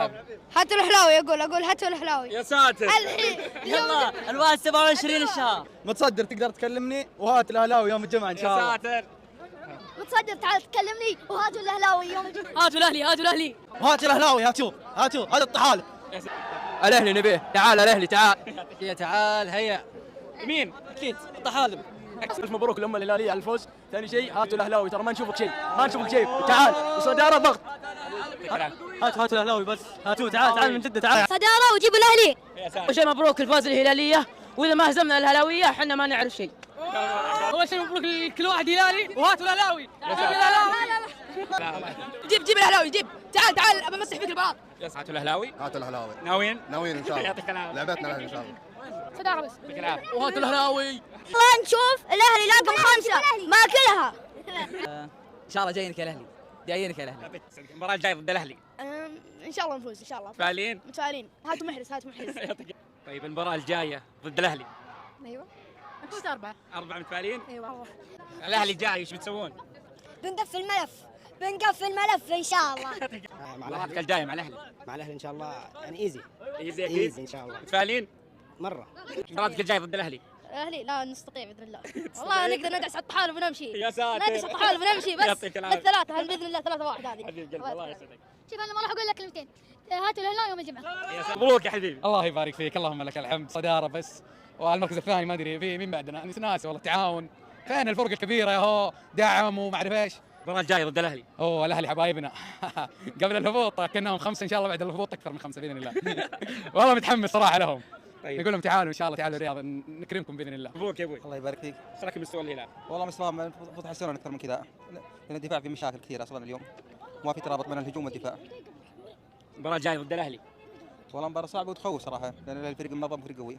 الملعب؟ هاتوا الهلاوي. اقول هاتوا الهلاوي. يا ساتر. الحين يلا الواد 27 الشهر. متصدر تقدر تكلمني وهات الهلاوي يوم الجمعه ان شاء الله. يا ساتر. متصدر تعال تكلمني وهاتوا الهلاوي يوم الجمعه. هاتوا الاهلي هاتوا الاهلي. وهات الهلاوي هاتوا هذا الطحالب. الاهلي نبيه، تعال الاهلي تعال. يا تعال هيا. مين؟ اكيد الطحالب. الف مبروك الامه الهلاليه على الفوز. ثاني شيء هاتوا الاهلاوي، ترى ما نشوفك شيء، ما نشوفك شيء. تعال وصداره ضغط. هاتوا الاهلاوي بس، هاتوا تعال من جده تعال. صداره وجيبوا الاهلي. يا ساتر. اول شيء مبروك الفوز الهلاليه، واذا ما هزمنا الهلاويه احنا ما نعرف شيء. اول شيء مبروك لكل واحد هلالي، وهاتوا الاهلاوي. جيب الهلاوي جيب. تعال ابى امسح فيك البلاط. يا ساتر. هاتوا الاهلاوي. هاتوا الهلاوي. ناويين؟ ناويين ان شاء الله. يعطيك العافيه. لعبتنا الاهلي ان شاء الله. صداره بس. يعطيك العافيه. وهاتوا الهلاوي. والله نشوف الاهلي لاقم خمسه ماكلها. ان شاء الله جايينك يا الاهلي، جايينك يا الاهلي. يعطيك العافية. المباراة الجاية ضد الاهلي. ان شاء الله نفوز ان شاء الله. فعليين؟ متفائلين. هاتوا محرز. يعطيك. طيب المباراة الجاية ضد الاهلي. ايوه نفوز 4. 4 متفائلين؟ ايوه والله. الاهلي جاي ايش بتسوون؟ بنقفل الملف ان شاء الله. مباراتك الجاية مع الاهلي. مع الاهلي ان شاء الله يعني ايزي ايزي اكيد. ايزي ان شاء الله متفائلين؟ مره. مباراتك الجاية ضد الاهلي. الاهلي لا نستطيع باذن الله. والله نقدر ندعس على الطحالب ونمشي. يا ساتر. ندعس على الطحالب ونمشي بس. يعطيك العافية. بالثلاثه باذن الله 3-1 هذه. حبيب قلبي الله يسعدك. شوف انا ما راح اقول لك كلمتين. هاتوا الهلال يوم الجمعه. يا ساتر. مبروك يا حبيبي. الله يبارك فيك، اللهم لك الحمد. صداره بس، والمركز الثاني ما ادري في مين بعدنا، ناس والله. تعاون فين الفرق الكبيره اهو، دعم وما اعرف ايش. المباراة الجاية ضد الاهلي. اوه الاهلي حبايبنا. قبل الهبوط كانهم 5 ان شاء الله، بعد الهبوط اكثر من 5 باذن الله. والله متحمس صراحه لهم. طيب. نقول لهم تعالوا ان شاء الله، تعالوا الرياض نكرمكم باذن الله. مبروك يا ابوي. الله يبارك فيك. ايش رايك بمستوى الهلال؟ والله مستوى المفروض يحسنون اكثر من كذا، لان الدفاع في مشاكل كثيره اصلا اليوم، وما في ترابط بين الهجوم والدفاع. المباراة الجاية ضد الاهلي. والله مباراه صعبه وتخوف صراحه، لان الفريق منظم، فريق قوي.